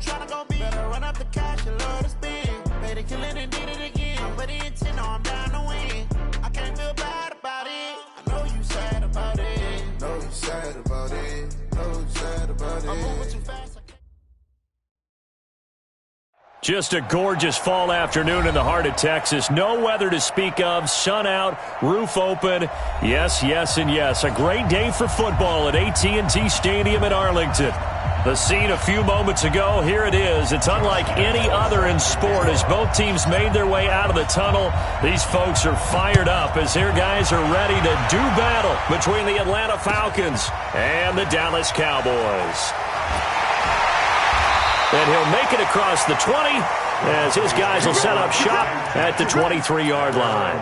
tryna go be? Better run up the cash and love to spend. Pay the killing and did it again. I'm ready intent, know I'm down to win. I can't feel bad about it. I know you sad about it. Know you sad about it. Know you sad about it. I'm moving too fast. Just a gorgeous fall afternoon in the heart of Texas. No weather to speak of. Sun out, roof open. Yes, yes, and yes. A great day for football at AT&T Stadium in Arlington. The scene a few moments ago, here it is. It's unlike any other in sport as both teams made their way out of the tunnel. These folks are fired up as their guys are ready to do battle between the Atlanta Falcons and the Dallas Cowboys. And he'll make it across the 20 as his guys will set up shop at the 23-yard line.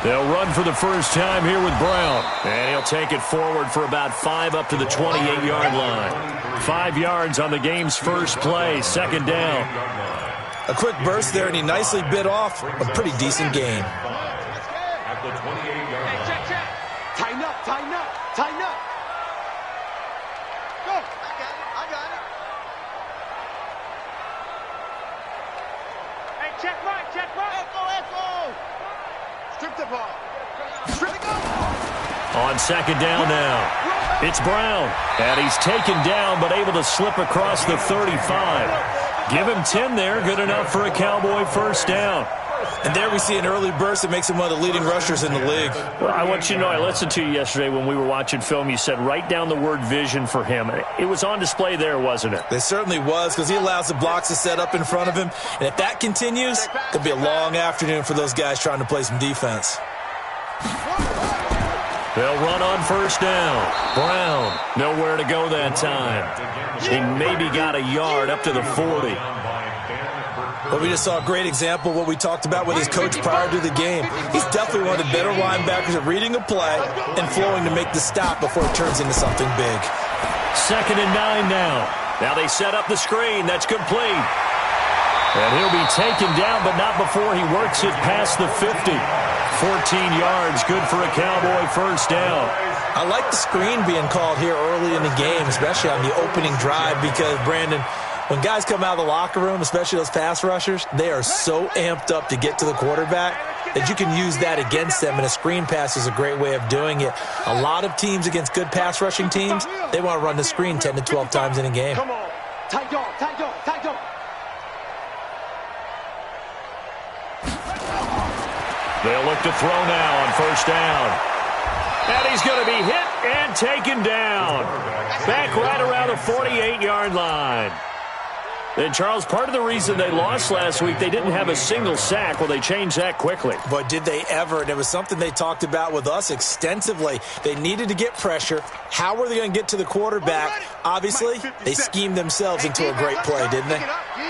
They'll run for the first time here with Brown. And he'll take it forward for about 5 up to the 28-yard line. 5 yards on the game's first play, second down. A quick burst there, and he nicely bit off a pretty decent gain. Tighten up, tighten up, tighten up. Go. I got it. Hey, check right. Echo. Strip the ball. Strip it go. On second down now. It's Brown. And he's taken down but able to slip across the 35. Give him 10 there. Good enough for a Cowboy first down. And there we see an early burst that makes him one of the leading rushers in the league. Well, I want you to know, I listened to you yesterday when we were watching film. You said write down the word vision for him. It was on display there, wasn't it? It certainly was, because he allows the blocks to set up in front of him. And if that continues, it'll be a long afternoon for those guys trying to play some defense. They'll run on first down. Brown, nowhere to go that time. He maybe got a yard up to the 40. But we just saw a great example of what we talked about with his coach prior to the game. He's definitely one of the better linebackers at reading a play and flowing to make the stop before it turns into something big. 2nd and 9 now. Now they set up the screen. That's complete. And he'll be taken down, but not before he works it past the 50. 14 yards, good for a Cowboy first down. I like the screen being called here early in the game, especially on the opening drive, because, Brandon, when guys come out of the locker room, especially those pass rushers, they are so amped up to get to the quarterback that you can use that against them, and a screen pass is a great way of doing it. A lot of teams against good pass rushing teams, they want to run the screen 10 to 12 times in a game. Come on. Tight dog. They'll look to throw now on first down. And he's going to be hit and taken down. Back right around the 48-yard line. And, Charles, part of the reason they lost last week, they didn't have a single sack. Well, they changed that quickly. But did they ever? And it was something they talked about with us extensively. They needed to get pressure. How were they going to get to the quarterback? Obviously, they schemed themselves into a great play, didn't they?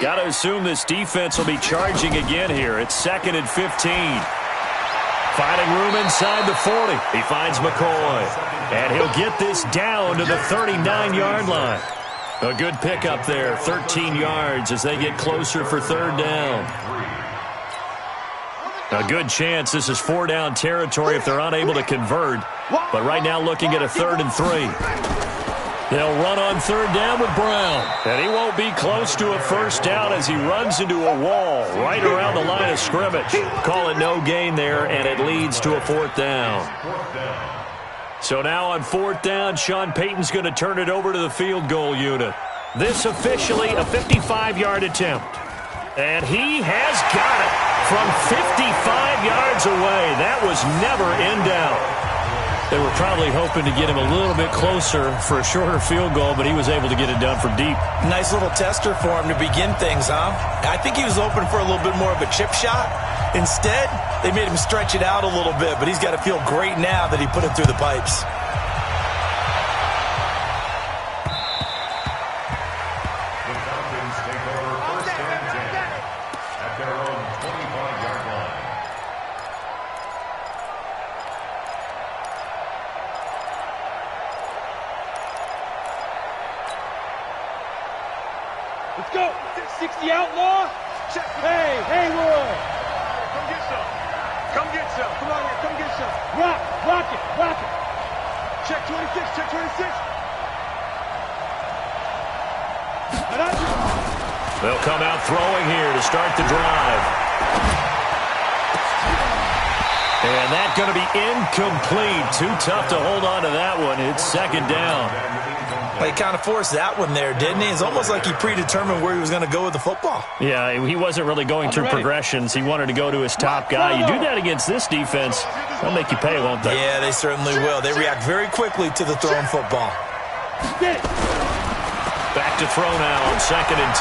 Got to assume this defense will be charging again here. It's 2nd and 15. Finding room inside the 40. He finds McCoy. And he'll get this down to the 39-yard line. A good pickup there, 13 yards as they get closer for third down. A good chance this is 4-down territory if they're unable to convert. But right now looking at a 3rd and 3. They'll run on third down with Brown. And he won't be close to a first down as he runs into a wall right around the line of scrimmage. Call it no gain there, and it leads to a 4th down. So now on 4th down, Sean Payton's going to turn it over to the field goal unit. This officially a 55-yard attempt. And he has got it from 55 yards away. That was never in doubt. They were probably hoping to get him a little bit closer for a shorter field goal, but he was able to get it done from deep. Nice little tester for him to begin things, huh? I think he was open for a little bit more of a chip shot. Instead, they made him stretch it out a little bit, but he's got to feel great now that he put it through the pipes. The Falcons take over first and 10 at their own 25-yard line. Let's go. 60 outlaw. Hey, Haywood. Come get some. Come get some. Come on here. Come get some. Rock it. Check 26. Check 26. They'll come out throwing here to start the drive. And that's going to be incomplete. Too tough to hold on to that one. It's second down. He kind of forced that one there, didn't he? It's almost like he predetermined where he was going to go with the football. Yeah, he wasn't really going through progressions. He wanted to go to his top guy. You do that against this defense, they'll make you pay, won't they? Yeah, they certainly will. They react very quickly to the thrown football. Back to throw now on 2nd and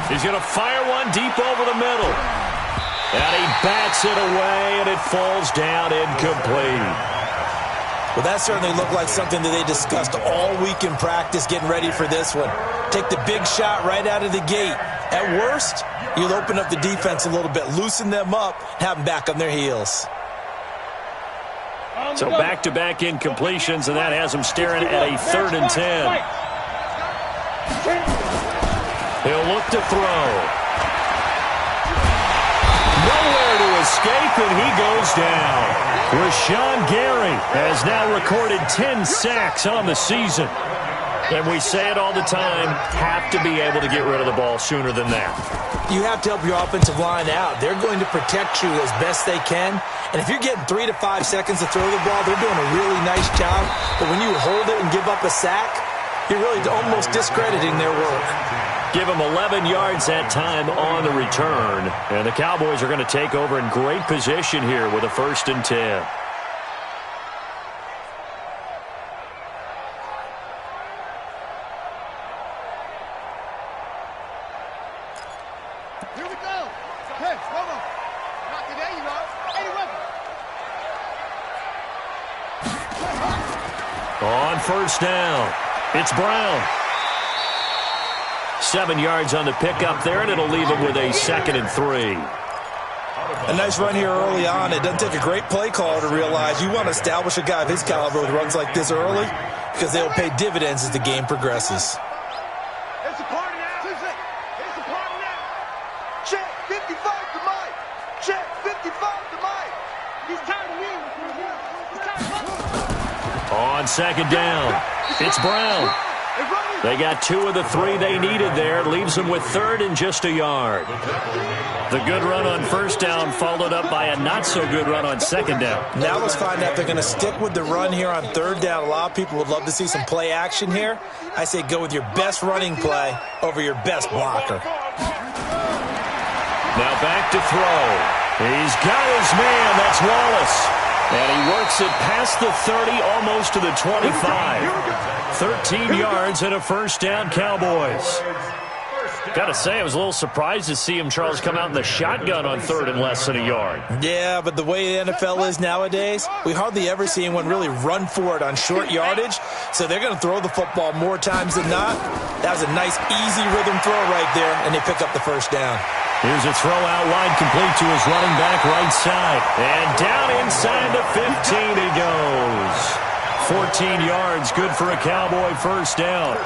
10. He's going to fire one deep over the middle. And he bats it away, and it falls down incomplete. Well, that certainly looked like something that they discussed all week in practice getting ready for this one. Take the big shot right out of the gate. At worst, you'll open up the defense a little bit, loosen them up, have them back on their heels. So back-to-back incompletions, and that has them staring at a 3rd and 10. He'll look to throw. Nowhere to escape, and he goes down. Rashawn Gary has now recorded 10 sacks on the season. And we say it all the time, have to be able to get rid of the ball sooner than that. You have to help your offensive line out. They're going to protect you as best they can. And if you're getting 3 to 5 seconds to throw the ball, they're doing a really nice job. But when you hold it and give up a sack, you're really almost discrediting their work. Give them 11 yards that time on the return. And the Cowboys are going to take over in great position here with a 1st and 10. Here we go. Hey, come on. Not today, you know. On 1st down, it's Brown. 7 yards on the pickup there, and it'll leave him with a 2nd and 3. A nice run here early on. It doesn't take a great play call to realize you want to establish a guy of his caliber with runs like this early because they'll pay dividends as the game progresses. It's a party now. It's a party now. Check 55 to Mike. Check 55 to Mike. He's tired of me. He's tired of On 2nd down, it's Brown. They got 2 of the 3 they needed there. Leaves them with 3rd and just a yard. The good run on 1st down followed up by a not-so-good run on 2nd down. Now let's find out if they're going to stick with the run here on 3rd down. A lot of people would love to see some play action here. I say go with your best running play over your best blocker. Now back to throw. He's got his man. That's Wallace. And he works it past the 30, almost to the 25. 13 yards and a 1st down, Cowboys. Got to say, I was a little surprised to see him, Charles, come out in the shotgun on 3rd and less than a yard. Yeah, but the way the NFL is nowadays, we hardly ever see anyone really run for it on short yardage. So they're going to throw the football more times than not. That was a nice, easy rhythm throw right there, and they pick up the 1st down. Here's a throw out wide, complete to his running back right side. And down inside the 15 he goes. 14 yards, good for a Cowboy 1st down.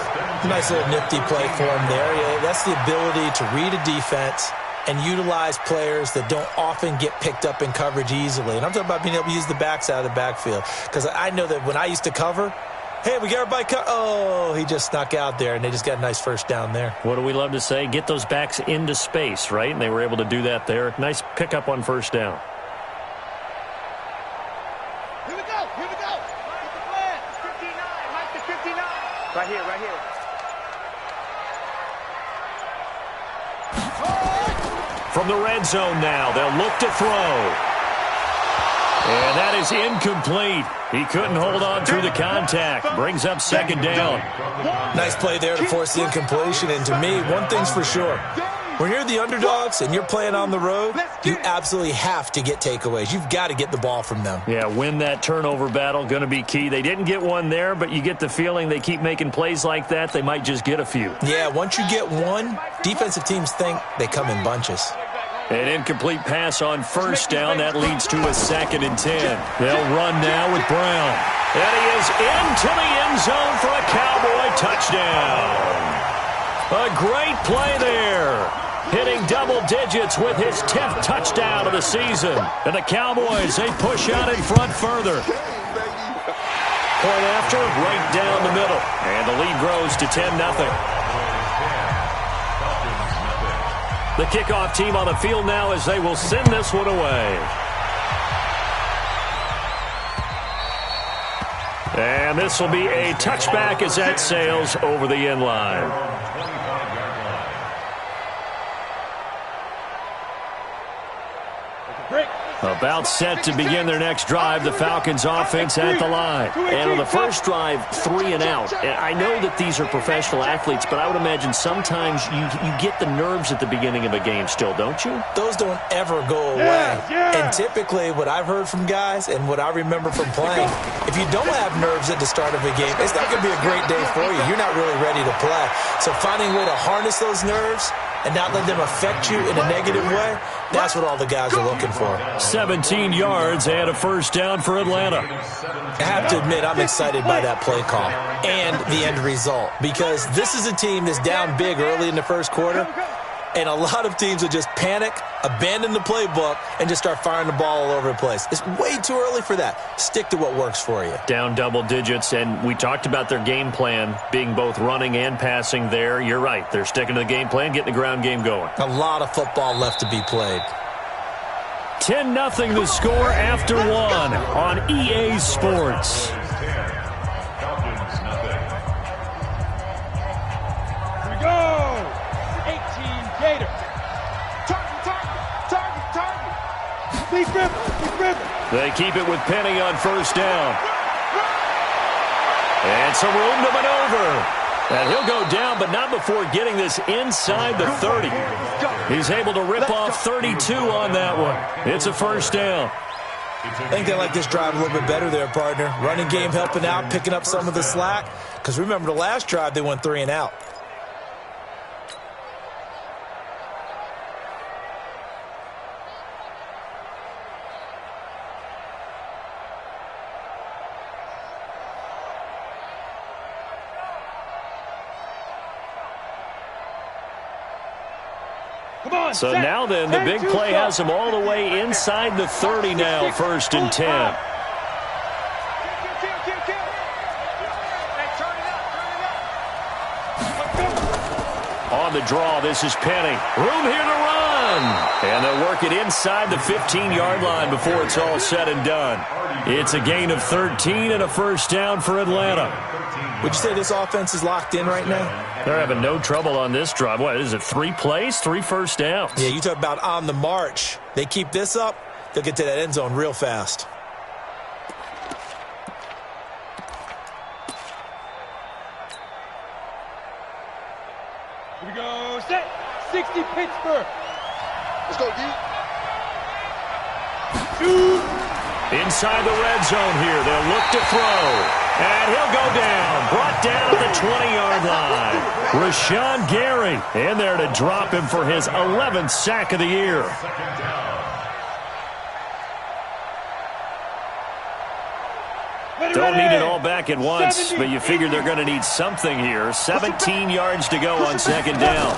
Nice little nifty play for him there. Yeah, that's the ability to read a defense and utilize players that don't often get picked up in coverage easily. And I'm talking about being able to use the backside of the backfield. Because I know that when I used to cover, hey, we got everybody oh, he just snuck out there, and they just got a nice 1st down there. What do we love to say? Get those backs into space, right? And they were able to do that there. Nice pickup on 1st down. Here we go. Here we go. Mike the flag. 59. Mike the 59. Right here. Right here. From the red zone now, they'll look to throw. And that is incomplete. He couldn't hold on through the contact. Brings up 2nd down. Nice play there to force the incompletion. And to me, one thing's for sure. When you're the underdogs and you're playing on the road, you absolutely have to get takeaways. You've got to get the ball from them. Yeah, win that turnover battle, going to be key. They didn't get one there, but you get the feeling they keep making plays like that, they might just get a few. Yeah, once you get one, defensive teams think they come in bunches. An incomplete pass on 1st down. That leads to a 2nd and 10. They'll run now with Brown. And he is into the end zone for a Cowboy touchdown. A great play there. hitting double digits with his 10th touchdown of the season. And the Cowboys, they push out in front further. Point after, right down the middle. And the lead grows to 10-0. The kickoff team on the field now as they will send this one away. And this will be a touchback as that sails over the end line. About set to begin their next drive, the Falcons offense at the line. And on the first drive, 3 and out. And I know that these are professional athletes, but I would imagine sometimes you get the nerves at the beginning of a game still, don't you? Those don't ever go away. And typically what I've heard from guys and what I remember from playing, if you don't have nerves at the start of a game, it's not going to be a great day for you. You're not really ready to play. So finding a way to harness those nerves and not let them affect you in a negative way, that's what all the guys are looking for. 17 yards and a first down for Atlanta. I have to admit, I'm excited by that play call and the end result because this is a team that's down big early in the first quarter, and a lot of teams will just panic, abandon the playbook, and just start firing the ball all over the place. It's way too early for that. Stick to what works for you. Down double digits, and we talked about their game plan being both running and passing there. You're right. They're sticking to the game plan, getting the ground game going. A lot of football left to be played. 10-0 the score after 1 on EA Sports. Falcons, nothing. Here we go. 18 Gator. Target. Deep river. They keep it with Penny on first down. And some room to maneuver. And he'll go down, but not before getting this inside the 30. He's able to rip off 32 on that one. It's a first down. I think they like this drive a little bit better there, partner. Running game helping out, picking up some of the slack. Because remember the last drive, they went 3 and out. So now then, the big play has them all the way inside the 30 now, first and 10. On the draw, this is Penny. Room here to run. And they'll work it inside the 15-yard line before it's all said and done. It's a gain of 13 and a first down for Atlanta. Would you say this offense is locked in right now? They're having no trouble on this drive. What is it, 3 plays, 3 first downs? Yeah, you talk about on the march. They keep this up, they'll get to that end zone real fast. Here we go. Set. 60 Pittsburgh. Let's go, D. Inside the red zone here. They'll look to throw. And he'll go down. Brought down at the 20-yard line. Rashawn Gary in there to drop him for his 11th sack of the year. Don't need it all back at once, but you figure they're going to need something here. 17 yards to go on second down.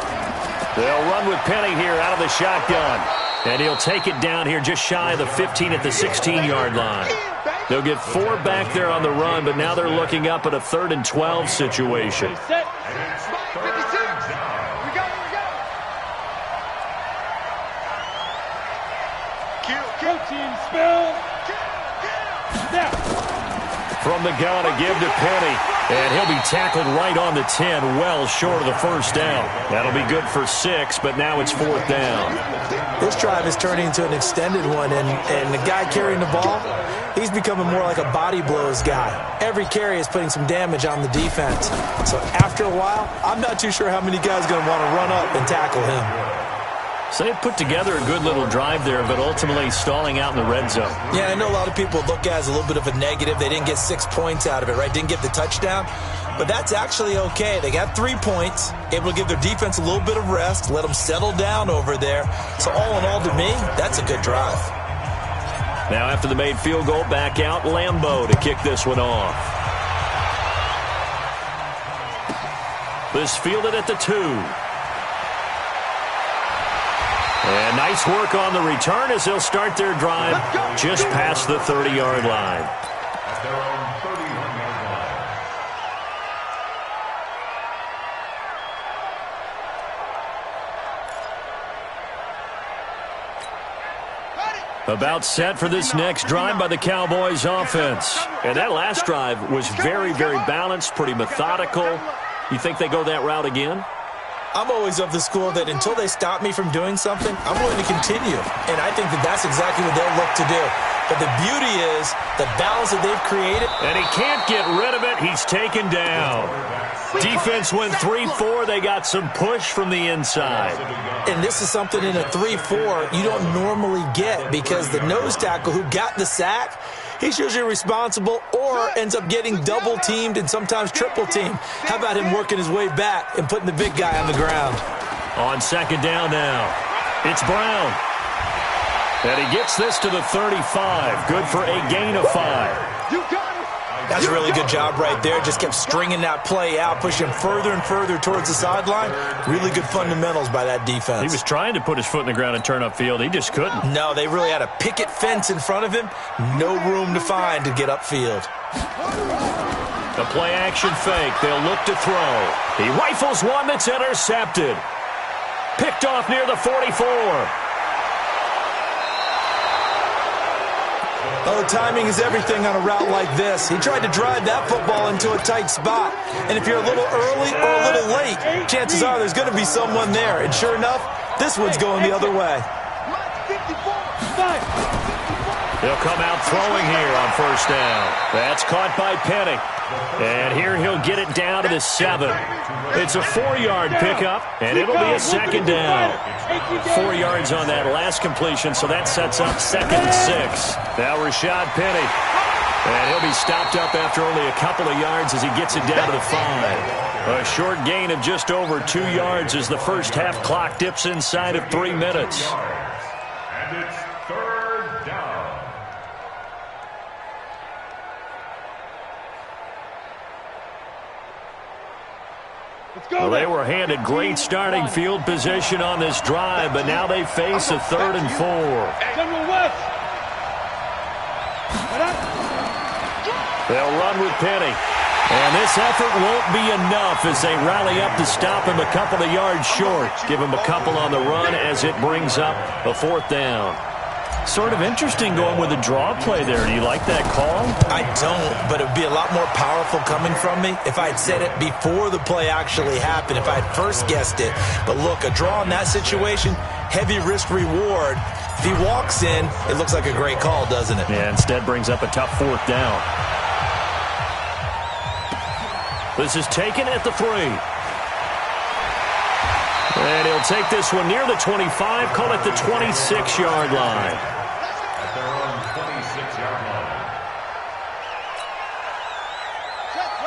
They'll run with Penny here out of the shotgun. And he'll take it down here just shy of the 15 at the 16-yard line. They'll get 4 back there on the run, but now they're looking up at a 3rd and 12 situation. From the gun, a give to Penny. And he'll be tackled right on the 10, well short of the first down. That'll be good for 6, but now it's 4th down. This drive is turning into an extended one, and the guy carrying the ball, he's becoming more like a body blows guy. Every carry is putting some damage on the defense. So after a while, I'm not too sure how many guys are going to want to run up and tackle him. So they put together a good little drive there, but ultimately stalling out in the red zone. Yeah, I know a lot of people look at it as a little bit of a negative. They didn't get 6 points out of it, right? Didn't get the touchdown. But that's actually okay. They got 3 points, able to give their defense a little bit of rest, let them settle down over there. So all in all, to me, that's a good drive. Now after the made field goal, back out Lambeau to kick this one off. This fielded at the 2. Nice work on the return as they'll start their drive just past the 30-yard line. At their own 31-yard line. About set for this next drive by the Cowboys offense. And that last drive was very, very balanced, pretty methodical. You think they go that route again? I'm always of the school that until they stop me from doing something, I'm going to continue. And I think that that's exactly what they'll look to do. But the beauty is the balance that they've created. And he can't get rid of it. He's taken down. Defense went 3-4. They got some push from the inside. And this is something in a 3-4 you don't normally get because the nose tackle who got the sack, he's usually responsible or ends up getting double-teamed and sometimes triple-teamed. How about him working his way back and putting the big guy on the ground? On second down now, it's Brown. And he gets this to the 35. Good for a gain of 5. You got it. That's a really good job right there. Just kept stringing that play out, pushing him further and further towards the sideline. Really good fundamentals by that defense. He was trying to put his foot in the ground and turn upfield. He just couldn't. No, they really had a picket fence in front of him. No room to find to get upfield. The play-action fake. They'll look to throw. He rifles one that's intercepted. Picked off near the 44. Oh, timing is everything on a route like this. He tried to drive that football into a tight spot. And if you're a little early or a little late, chances are there's going to be someone there. And sure enough, this one's going the other way. He'll come out throwing here on first down. That's caught by Penny. And here he'll get it down to the 7. It's a 4-yard pickup, and it'll be a second down. 4 yards on that last completion, so that sets up 2nd and 6. Now Rashad Penny. And he'll be stopped up after only a couple of yards as he gets it down to the 5. A short gain of just over 2 yards as the first half clock dips inside of 3 minutes. And it's 3rd down. Well, they were handed great starting field position on this drive, but now they face a 3rd and 4. They'll run with Penny. And this effort won't be enough as they rally up to stop him a couple of yards short. Give him a couple on the run as it brings up a 4th down. Sort of interesting going with a draw play there. Do you like that call? I don't, but it would be a lot more powerful coming from me if I had said it before the play actually happened, if I had first guessed it. But look, a draw in that situation, heavy risk reward. If he walks in, it looks like a great call, doesn't it? Yeah, instead brings up a tough 4th down. This is taken at the 3. And he'll take this one near the 25, call it the 26-yard line. At their own 26-yard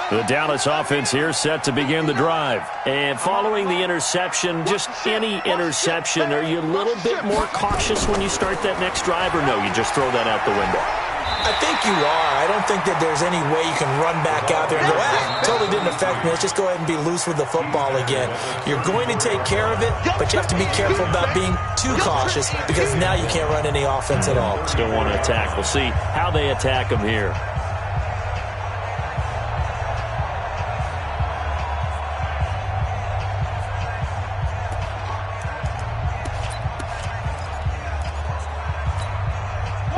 line. The Dallas offense here set to begin the drive. And following the interception, just any interception, are you a little bit more cautious when you start that next drive, or no, you just throw that out the window? I think you are. I don't think that there's any way you can run back out there and go, totally didn't affect me. Let's just go ahead and be loose with the football again. You're going to take care of it, but you have to be careful about being too cautious because now you can't run any offense at all. Still want to attack. We'll see how they attack them here.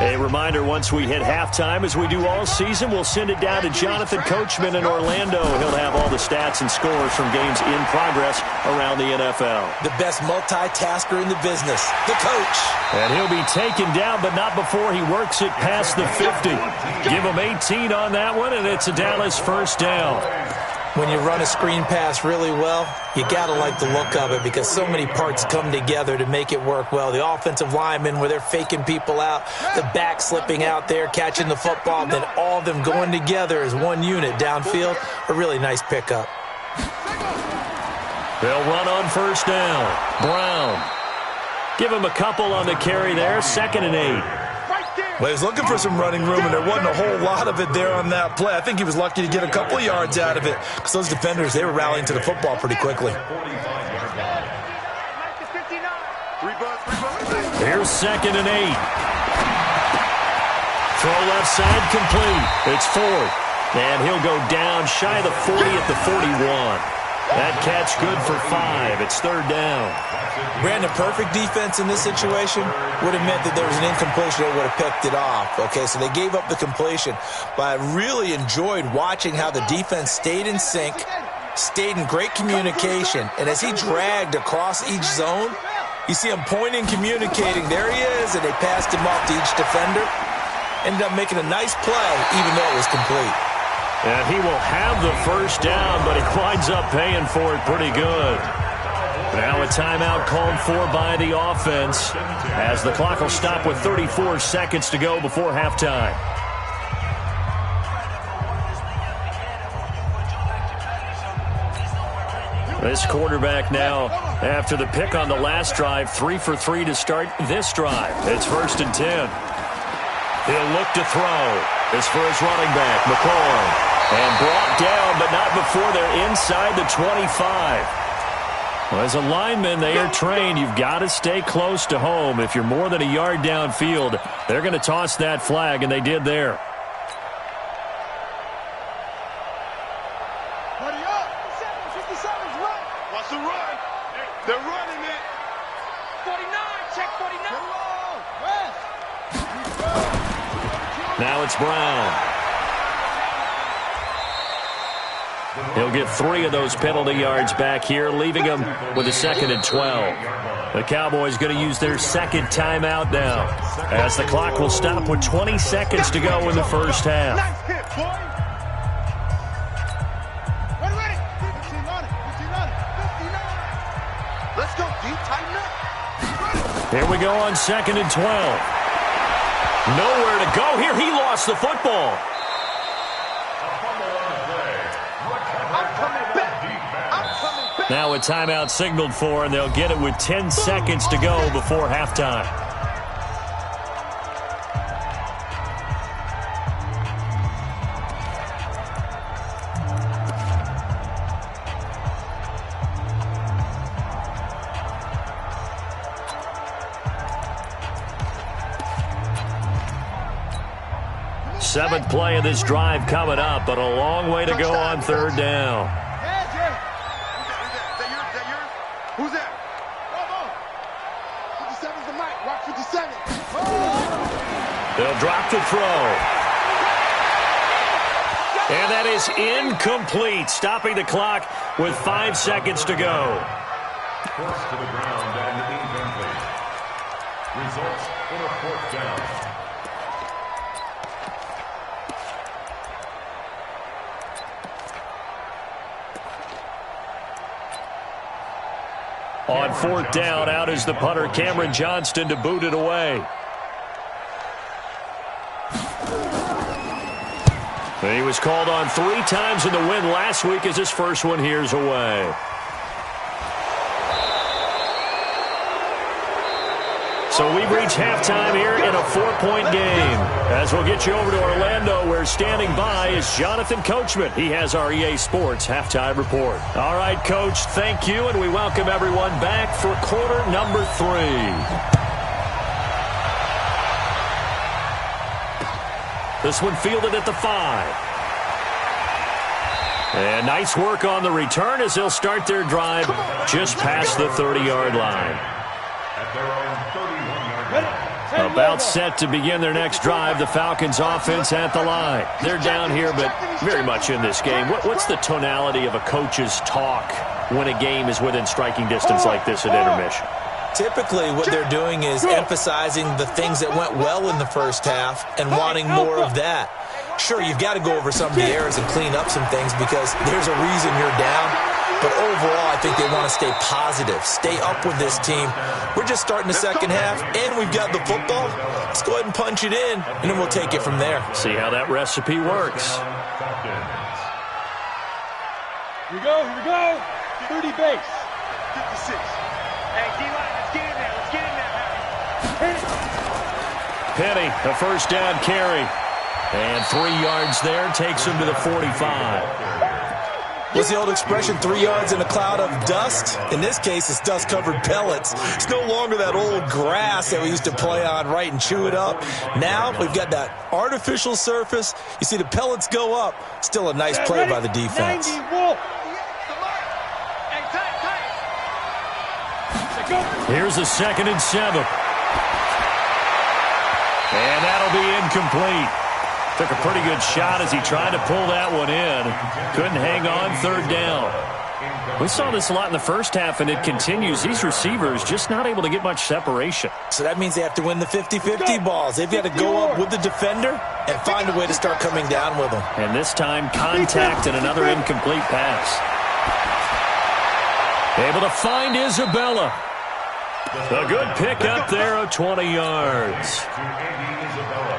A reminder, once we hit halftime, as we do all season, we'll send it down to Jonathan Coachman in Orlando. He'll have all the stats and scores from games in progress around the NFL. The best multitasker in the business, the coach. And he'll be taken down, but not before he works it past the 50. Give him 18 on that one, and it's a Dallas first down. When you run a screen pass really well, you got to like the look of it because so many parts come together to make it work well. The offensive linemen, where they're faking people out, the back slipping out there, catching the football, then all of them going together as one unit downfield. A really nice pickup. They'll run on first down. Brown. Give him a couple on the carry there. 2nd and 8. Well, he was looking for some running room, and there wasn't a whole lot of it there on that play. I think he was lucky to get a couple of yards out of it because those defenders, they were rallying to the football pretty quickly. 45-yard line. 59. 3 bucks. Here's 2nd and 8. Throw left side complete. It's 4th. And he'll go down shy of the 40 at the 41. That catch good for 5. It's 3rd down. Brandon, perfect defense in this situation would have meant that there was an incompletion that would have picked it off. Okay, so they gave up the completion. But I really enjoyed watching how the defense stayed in sync, stayed in great communication. And as he dragged across each zone, you see him pointing, communicating. There he is, and they passed him off to each defender. Ended up making a nice play, even though it was complete. And he will have the 1st down, but he winds up paying for it pretty good. Now a timeout called for by the offense as the clock will stop with 34 seconds to go before halftime. This quarterback now, after the pick on the last drive, 3 for 3 to start this drive. It's 1st and 10. He'll look to throw. This for his running back, McCoy. And brought down, but not before they're inside the 25. Well, as a lineman, they are trained. You've got to stay close to home. If you're more than a yard downfield, they're going to toss that flag, and they did there. Buddy up. 57's run. Watch the run. They're running it. 49. Check 49. Now it's Brown. He'll get 3 of those penalty yards back here, leaving him with a 2nd and 12. The Cowboys going to use their 2nd timeout now, as the clock will stop with 20 seconds to go in the first half. Nice hit, boy. Ready. 15 on it. 59. Let's go, D. Tighten up. Here we go on 2nd and 12. Nowhere to go here. He lost the football. Now a timeout signaled for, and they'll get it with 10 seconds to go before halftime. Seventh play of this drive coming up, but a long way to go on 3rd down. Who's that? 57's the mic. Rock 57. They'll drop the throw. And that is incomplete, stopping the clock with 5 seconds to go. Forced to the ground and incomplete. Results in a 4th down. On 4th down, out is the punter, Cameron Johnston, to boot it away. He was called on 3 times in the win last week as his first one here's away. So we've reached halftime here in a 4-point game. As we'll get you over to Orlando, where standing by is Jonathan Coachman. He has our EA Sports Halftime Report. All right, Coach, thank you, and we welcome everyone back for quarter number 3. This one fielded at the 5. And nice work on the return as they'll start their drive just past the 30-yard line. At their own 31-yard line. About set to begin their next drive, the Falcons offense at the line. They're down here, but very much in this game. What's the tonality of a coach's talk when a game is within striking distance like this at intermission? Typically, what they're doing is emphasizing the things that went well in the first half and wanting more of that. Sure, you've got to go over some of the errors and clean up some things because there's a reason you're down. But overall, I think they want to stay positive, stay up with this team. We're just starting the second half, and we've got the football. Let's go ahead and punch it in, and then we'll take it from there. See how that recipe works. Here we go. 30 base. 56. Hey, D-line, let's get in there. Penny, a first down carry. And 3 yards there takes him to the 45. What's the old expression, 3 yards in a cloud of dust? In this case, it's dust-covered pellets. It's no longer that old grass that we used to play on, right, and chew it up. Now we've got that artificial surface. You see the pellets go up. Still a nice play by the defense. Here's a 2nd and 7. And that'll be incomplete. Took a pretty good shot as he tried to pull that one in. Couldn't hang on 3rd down. We saw this a lot in the first half, and it continues. These receivers just not able to get much separation. So that means they have to win the 50-50 balls. They've got to go up with the defender and find a way to start coming down with them. And this time, contact and another incomplete pass. Able to find Isabella. A good pickup there of 20 yards.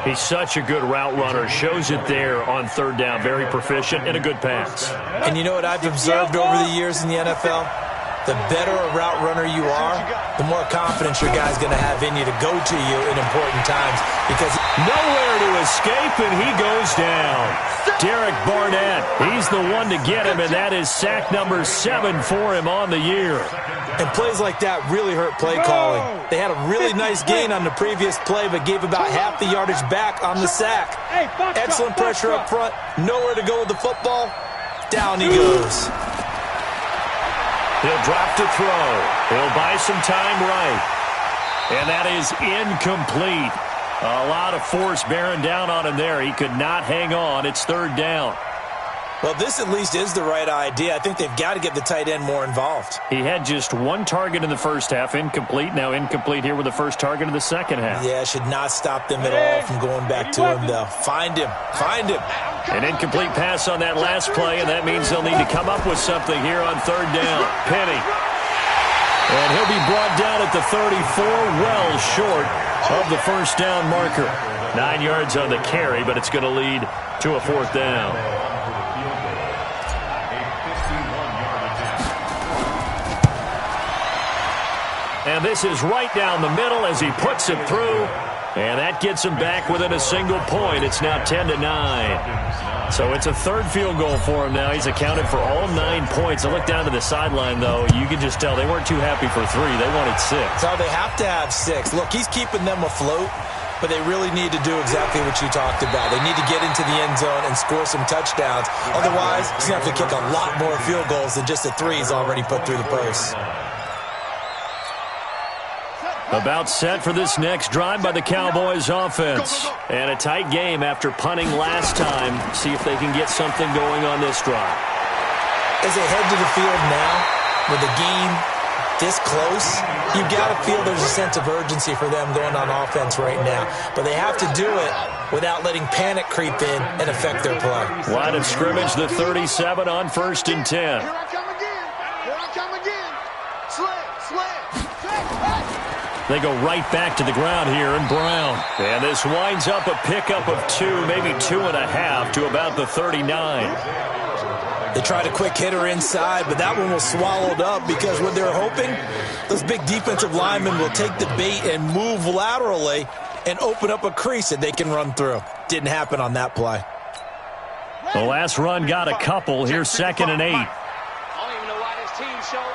He's such a good route runner. Shows it there on 3rd down. Very proficient and a good pass. And you know what I've observed over the years in the NFL? The better a route runner you are, the more confidence your guy's going to have in you to go to you in important times. Because nowhere to escape, and he goes down. Derek Barnett, he's the one to get him, and that is sack number 7 for him on the year. And plays like that really hurt play calling. They had a really nice gain on the previous play, but gave about half the yardage back on the sack. Excellent pressure up front. Nowhere to go with the football. Down he goes. He'll drop to throw. He'll buy some time right. And that is incomplete. A lot of force bearing down on him there. He could not hang on. It's 3rd down. Well, this at least is the right idea. I think they've got to get the tight end more involved. He had just 1 target in the first half, incomplete. Now incomplete here with the first target of the second half. Yeah, should not stop them at all from going back to him, though. Find him. Find him. An incomplete pass on that last play, and that means they'll need to come up with something here on 3rd down. Penny. And he'll be brought down at the 34, well short of the first down marker. 9 yards on the carry, but it's going to lead to a 4th down. And this is right down the middle as he puts it through. And that gets him back within a single point. It's now 10-9. So it's a 3rd field goal for him now. He's accounted for all 9 points. I look down to the sideline, though. You can just tell they weren't too happy for 3. They wanted 6. So they have to have 6. Look, he's keeping them afloat, but they really need to do exactly what you talked about. They need to get into the end zone and score some touchdowns. Otherwise, he's going to have to kick a lot more field goals than just the 3 he's already put through the post. About set for this next drive by the Cowboys offense. And a tight game after punting last time. See if they can get something going on this drive. As they head to the field now, with the game this close, you've got to feel there's a sense of urgency for them going on offense right now. But they have to do it without letting panic creep in and affect their play. Line of scrimmage, the 37 on 1st and 10. Here I come again. Here I come again. Slam. They go right back to the ground here in Brown. And this winds up a pickup of 2, maybe 2.5 to about the 39. They tried a quick hitter inside, but that one was swallowed up because what they're hoping, those big defensive linemen will take the bait and move laterally and open up a crease that they can run through. Didn't happen on that play. The last run got a couple. Here's 2nd and 8. I don't even know why this team showed up.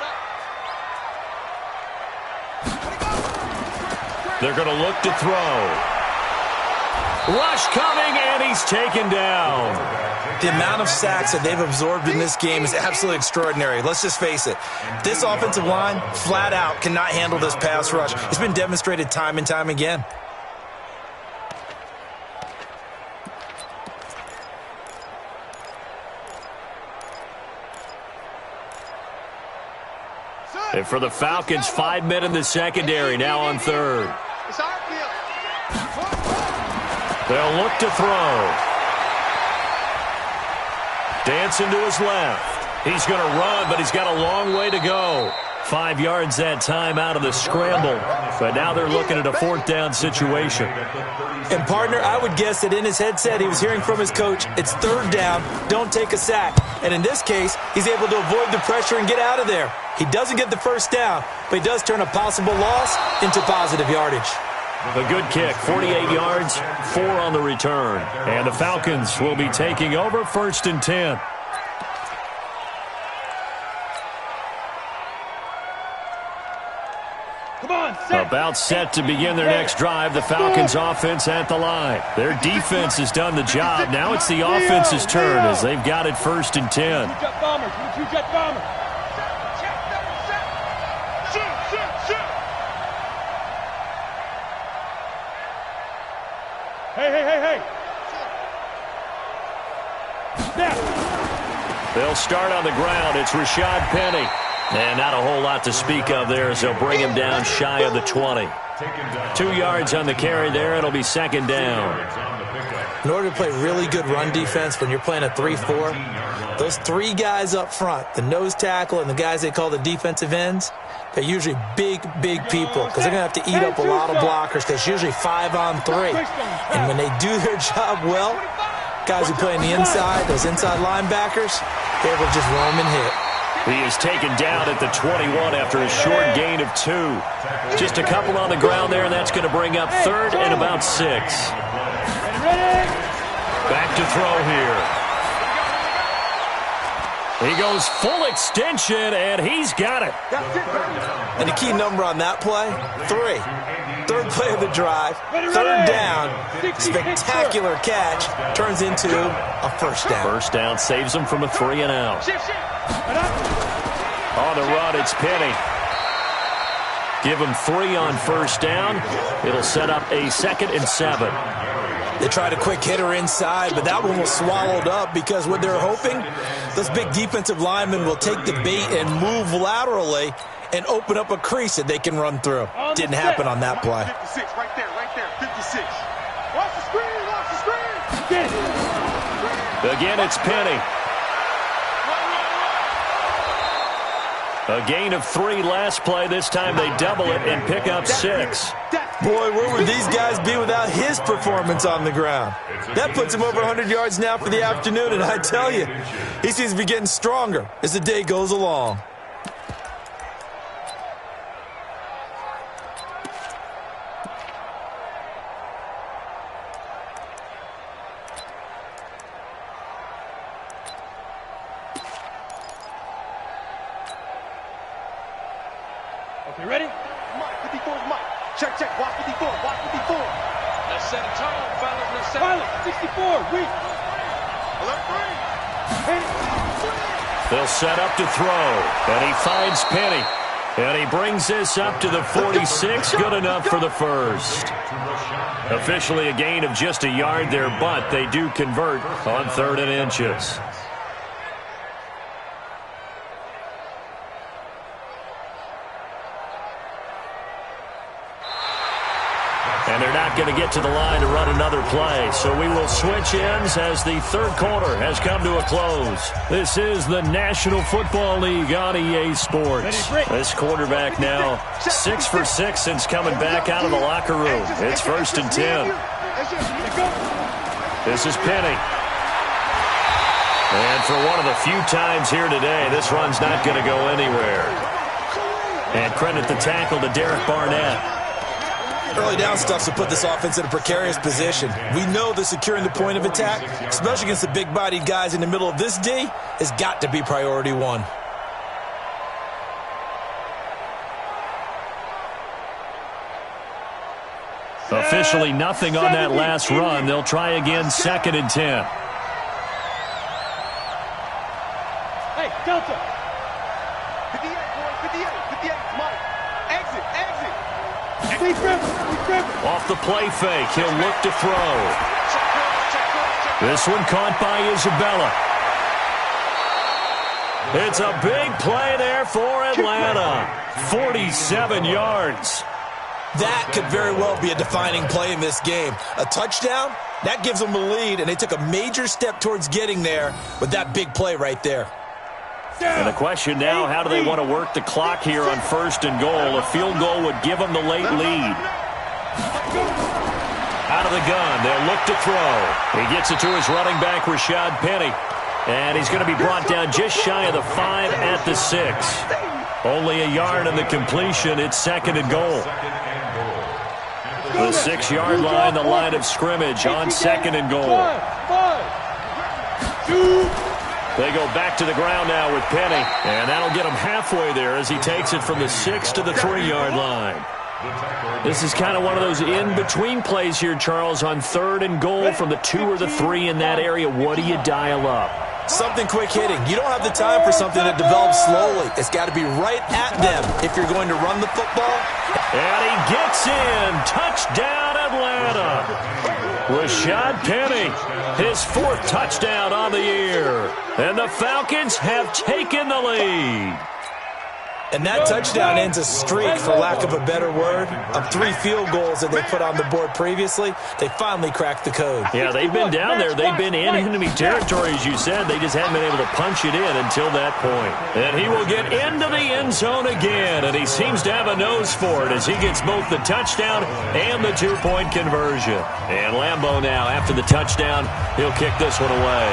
They're going to look to throw. Rush coming, and he's taken down. The amount of sacks that they've absorbed in this game is absolutely extraordinary. Let's just face it. This offensive line, flat out, cannot handle this pass rush. It's been demonstrated time and time again. And for the Falcons, 5 men in the secondary, now on 3rd. It's our field. They'll look to throw. Dancing to his left. He's going to run, but he's got a long way to go. 5 yards that time out of the scramble. But now they're looking at a 4th down situation. And, partner, I would guess that in his headset he was hearing from his coach, it's 3rd down, don't take a sack. And in this case, he's able to avoid the pressure and get out of there. He doesn't get the first down, but he does turn a possible loss into positive yardage. A good kick, 48 yards, 4 on the return. And the Falcons will be taking over 1st and 10. About set to begin their next drive, the Falcons offense at the line. Their defense has done the job. Now it's the offense's turn as they've got it 1st and 10. Hey. They'll start on the ground. It's Rashad Penny. And not a whole lot to speak of there as they'll bring him down shy of the 20. 2 yards on the carry there. It'll be 2nd down. In order to play really good run defense when you're playing a 3-4, those 3 guys up front, the nose tackle and the guys they call the defensive ends, they're usually big people because they're going to have to eat up a lot of blockers because it's usually 5-on-3. And when they do their job well, guys who play on the inside, those inside linebackers, they're able to just roam and hit. He is taken down at the 21 after a short gain of 2. Just a couple on the ground there, and that's going to bring up 3rd and about 6. Back to throw here. He goes full extension, and he's got it. And the key number on that play, 3. 3rd play of the drive, 3rd down, spectacular catch, turns into a 1st down. 1st down saves him from a 3 and out. On the run, it's Penny. Give him 3 on 1st down. It'll set up a 2nd and 7. They tried a quick hitter inside, but that one was swallowed up because what they're hoping, those big defensive linemen will take the bait and move laterally and open up a crease that they can run through. Didn't happen on that play. 56, right there, 56. Watch the screen. Again, it's Penny. A gain of 3 last play. This time they double it and pick up 6. Boy, where would these guys be without his performance on the ground? That puts him over 100 yards now for the afternoon, and I tell you, he seems to be getting stronger as the day goes along. Okay, ready? Mike, 54 is Mike. Check, watch 54, watch 54. Let's set a tone, fellas, let's set it. 64, weak. Alert 3. They'll set up to throw, and he finds Penny. And he brings this up to the 46, good enough for the 1st. Officially a gain of just a yard there, but they do convert on 3rd and inches. And they're not going to get to the line to run another play. So we will switch ends as the 3rd quarter has come to a close. This is the National Football League on EA Sports. This quarterback now 6 for 6 since coming back out of the locker room. It's 1st and 10. This is Penny. And for one of the few times here today, this run's not going to go anywhere. And credit the tackle to Derek Barnett. Early down stuff to put this offense in a precarious position. We know that securing the point of attack, especially against the big-bodied guys in the middle of this D, has got to be priority 1. Officially nothing on that last run. They'll try again 2nd and 10. Hey, Delta. 58, boy, 58, Mike. Exit. Off the play fake, he'll look to throw. This one caught by Isabella. It's a big play there for Atlanta. 47 yards. That could very well be a defining play in this game. A touchdown, that gives them the lead, and they took a major step towards getting there with that big play right there. And the question now, how do they want to work the clock here on 1st and goal? A field goal would give them the late lead. Out of the gun, they'll look to throw. He gets it to his running back, Rashad Penny. And he's going to be brought down just shy of the 5 at the 6. Only a yard on the completion. It's 2nd and goal. The 6-yard line, the line of scrimmage on 2nd and goal. They go back to the ground now with Penny, and that'll get him halfway there as he takes it from the 6 to the 3-yard line. This is kind of one of those in-between plays here, Charles, on 3rd and goal from the 2 or the 3 in that area. What do you dial up? Something quick hitting. You don't have the time for something that develops slowly. It's got to be right at them if you're going to run the football. And he gets in. Touchdown, Atlanta. Rashad Penny, his 4th touchdown on the year. And the Falcons have taken the lead. And that touchdown ends a streak, for lack of a better word, of 3 field goals that they put on the board previously. They finally cracked the code. Yeah, they've been down there. They've been in enemy territory, as you said. They just haven't been able to punch it in until that point. And he will get into the end zone again, and he seems to have a nose for it as he gets both the touchdown and the 2-point conversion. And Lambeau now, after the touchdown, he'll kick this one away.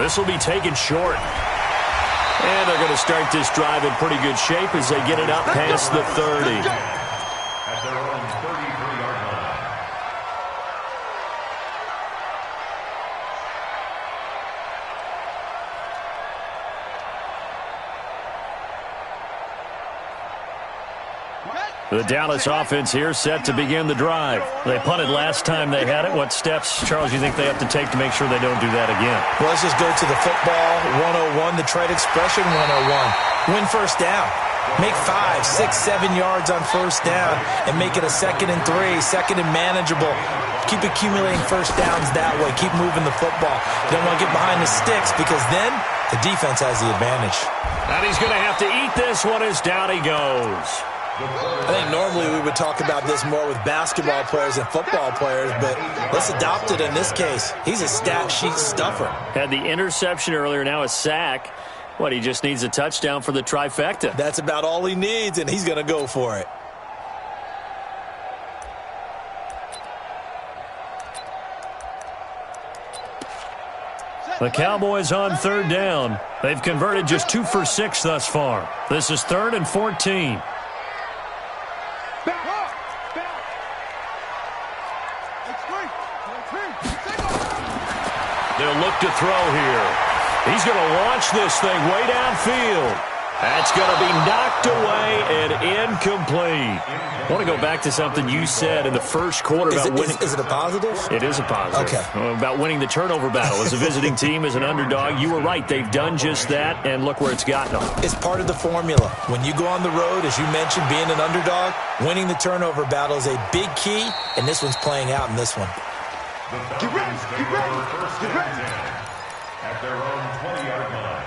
This will be taken short. And they're going to start this drive in pretty good shape as they get it up past the 30. At their own 33-yard line. The Dallas offense here set to begin the drive. They punted last time they had it. What steps, Charles, you think they have to take to make sure they don't do that again? Well, let's just go to the football 101, the trade expression 101. Win first down. Make 5, 6, 7 yards on first down and make it a 2nd and 3, 2nd and manageable. Keep accumulating first downs that way. Keep moving the football. You don't want to get behind the sticks because then the defense has the advantage. And he's going to have to eat this one as down he goes. I think normally we would talk about this more with basketball players and football players, but let's adopt it in this case. He's a stat sheet stuffer. Had the interception earlier, now a sack. What, he just needs a touchdown for the trifecta. That's about all he needs, and he's going to go for it. The Cowboys on 3rd down. They've converted just 2 for 6 thus far. This is 3rd and 14. They'll look to throw here. He's going to launch this thing way downfield. That's going to be knocked away and incomplete. I want to go back to something you said in the first quarter about winning. Is it a positive? It is a positive. Okay. About winning the turnover battle. As a visiting team, as an underdog, you were right. They've done just that, and look where it's gotten them. It's part of the formula. When you go on the road, as you mentioned, being an underdog, winning the turnover battle is a big key, and this one's playing out in this one. The Falcons take over first and 10 at their own 20-yard line.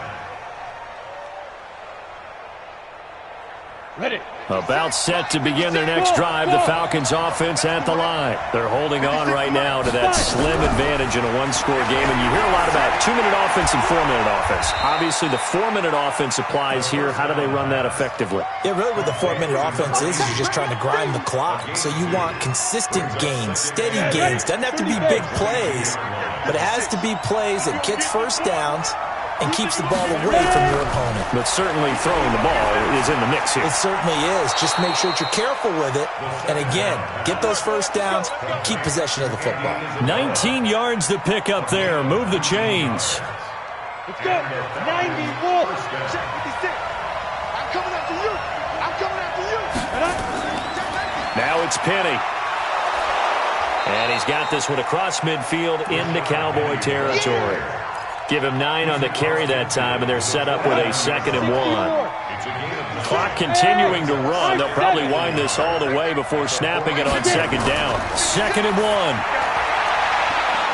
Ready. About set to begin their next drive, the Falcons offense at the line. They're holding on right now to that slim advantage in a one-score game, and you hear a lot about 2-minute offense and 4-minute offense. Obviously, the 4-minute offense applies here. How do they run that effectively? Yeah, really what the 4-minute offense is you're just trying to grind the clock. So you want consistent gains, steady gains. Doesn't have to be big plays, but it has to be plays that gets first downs and keeps the ball away from your opponent. But certainly throwing the ball is in the mix here. It certainly is. Just make sure that you're careful with it. And again, get those first downs, keep possession of the football. 19 yards to pick up there. Move the chains. Let's go. 90, Wolf. Check 56. I'm coming after you. I'm coming after you. Now it's Penny. And he's got this one across midfield into Cowboy territory. Give him 9 on the carry that time, and they're set up with a 2nd and 1. Clock continuing to run. They'll probably wind this all the way before snapping it on 2nd down. 2nd and 1.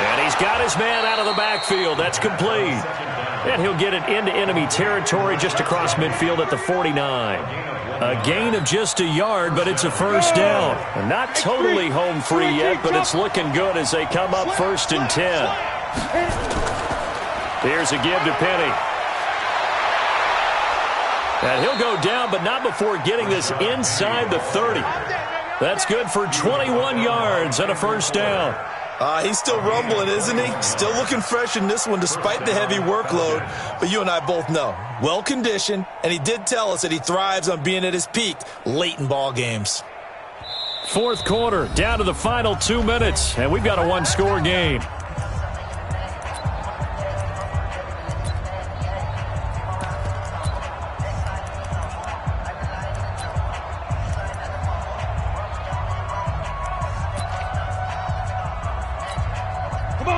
And he's got his man out of the backfield. That's complete. And he'll get it into enemy territory just across midfield at the 49. A gain of just a yard, but it's a first down. Not totally home free yet, but it's looking good as they come up 1st and 10. Here's a give to Penny. And he'll go down, but not before getting this inside the 30. That's good for 21 yards and a first down. He's still rumbling, isn't he? Still looking fresh in this one despite the heavy workload. But you and I both know, well-conditioned, and he did tell us that he thrives on being at his peak late in ball games. 4th quarter, down to the final 2 minutes, and we've got a one-score game.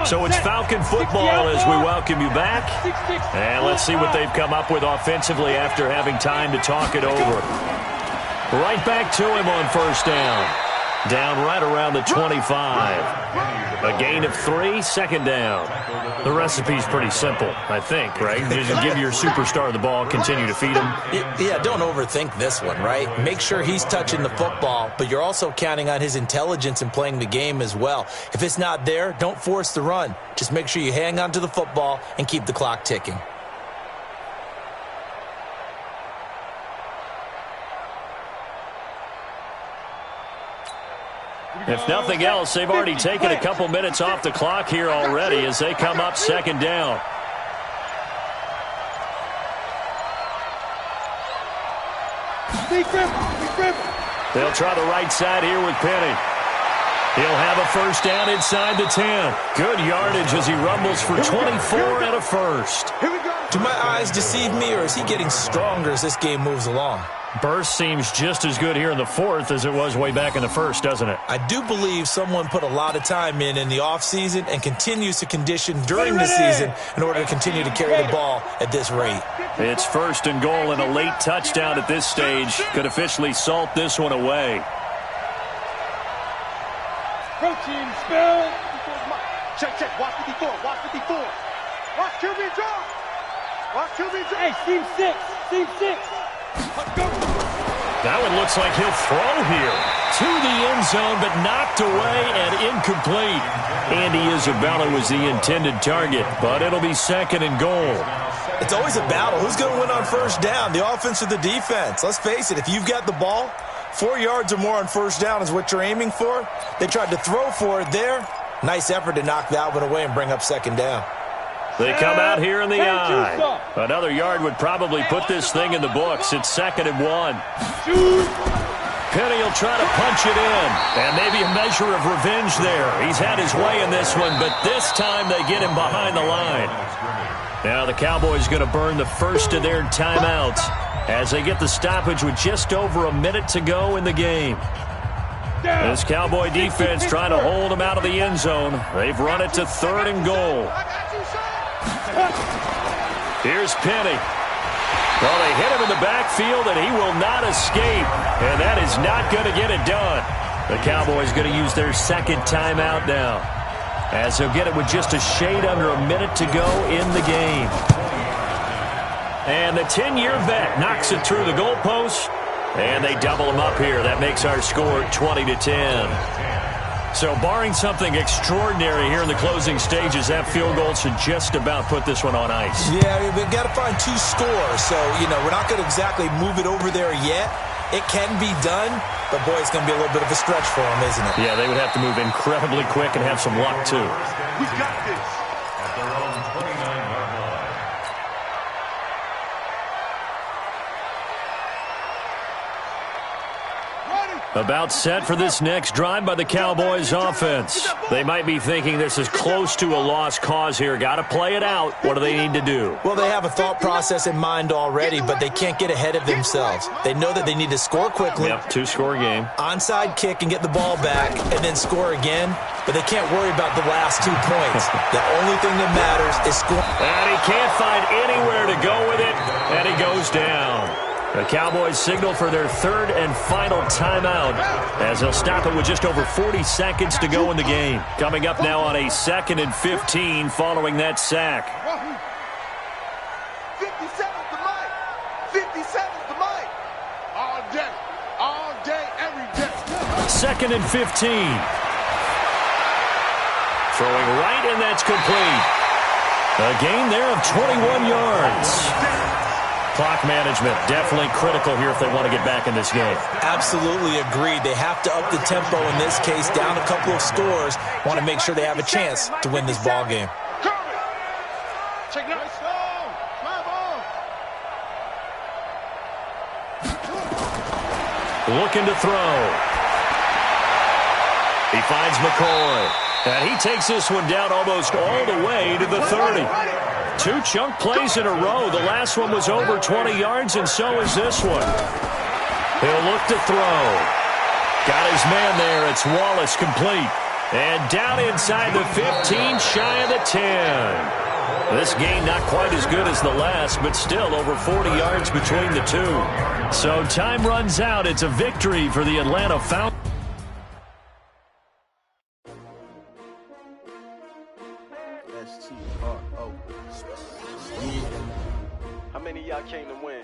So it's Falcon football as we welcome you back. And let's see what they've come up with offensively after having time to talk it over. Right back to him on first down. Down right around the 25. A gain of 3, second down. The recipe's pretty simple, I think, right? Just give your superstar the ball, continue to feed him. Yeah, don't overthink this one, right? Make sure he's touching the football, but you're also counting on his intelligence in playing the game as well. If it's not there, don't force the run. Just make sure you hang on to the football and keep the clock ticking. If nothing else, they've already taken a couple minutes off the clock here already as they come up second down. They'll try the right side here with Penny. He'll have a first down inside the 10. Good yardage as he rumbles for 24 and a first. Do my eyes deceive me, or is he getting stronger as this game moves along? Burst seems just as good here in the fourth as it was way back in the first, doesn't it? I do believe someone put a lot of time in the offseason and continues to condition during the season in order to continue to carry the ball at this rate. It's first and goal, and a late touchdown at this stage could officially salt this one away. Protein spill. Check. Watch 54. Watch 54. Watch QB draw. Watch QB draw. Hey, seam 6. That one looks like he'll throw here to the end zone, but knocked away and incomplete. Andy Isabella was the intended target, but it'll be second and goal. It's always a battle. Who's going to win on first down, the offense or the defense? Let's face it, if you've got the ball, 4 yards or more on first down is what you're aiming for. They tried to throw for it there. Nice effort to knock that one away and bring up second down. They come out here in the eye. Another yard would probably put this thing in the books. It's second and 1. Penny will try to punch it in. And maybe a measure of revenge there. He's had his way in this one, but this time they get him behind the line. Now the Cowboys going to burn the first of their timeouts as they get the stoppage with just over a minute to go in the game. This Cowboy defense trying to hold him out of the end zone. They've run it to third and goal. Here's Penny. Well, they hit him in the backfield, and he will not escape. And that is not going to get it done. The Cowboys going to use their second timeout now, as they'll get it with just a shade under a minute to go in the game. And the 10-year vet knocks it through the goalpost, and they double him up here. That makes our score 20-10. So barring something extraordinary here in the closing stages, that field goal should just about put this one on ice. Yeah, we've got to find 2 scores. So, we're not going to exactly move it over there yet. It can be done, but, boy, it's going to be a little bit of a stretch for them, isn't it? Yeah, they would have to move incredibly quick and have some luck, too. We got this. At their own 29-yard line. About set for this next drive by the Cowboys offense. They might be thinking this is close to a lost cause here. Got to play it out. What do they need to do? Well, they have a thought process in mind already, but they can't get ahead of themselves. They know that they need to score quickly. Yep, 2-score game. Onside kick and get the ball back and then score again, but they can't worry about the last 2 points. The only thing that matters is score. And he can't find anywhere to go with it, and he goes down. The Cowboys signal for their third and final timeout as they'll stop it with just over 40 seconds to go in the game. Coming up now on a 2nd and 15 following that sack. 57's the mic. 57's the mic. All day, every day. 2nd and 15. Throwing right, and that's complete. A gain there of 21 yards. Clock management definitely critical here if they want to get back in this game. Absolutely agreed. They have to up the tempo in this case, down a couple of scores. Want to make sure they have a chance to win this ball game. Check it out. Looking to throw. He finds McCoy. And he takes this one down almost all the way to the 30. 2 chunk plays in a row. The last one was over 20 yards, and so is this one. He'll look to throw. Got his man there. It's Wallace complete. And down inside the 15, shy of the 10. This game not quite as good as the last, but still over 40 yards between the two. So time runs out. It's a victory for the Atlanta Falcons. How many of y'all came to win?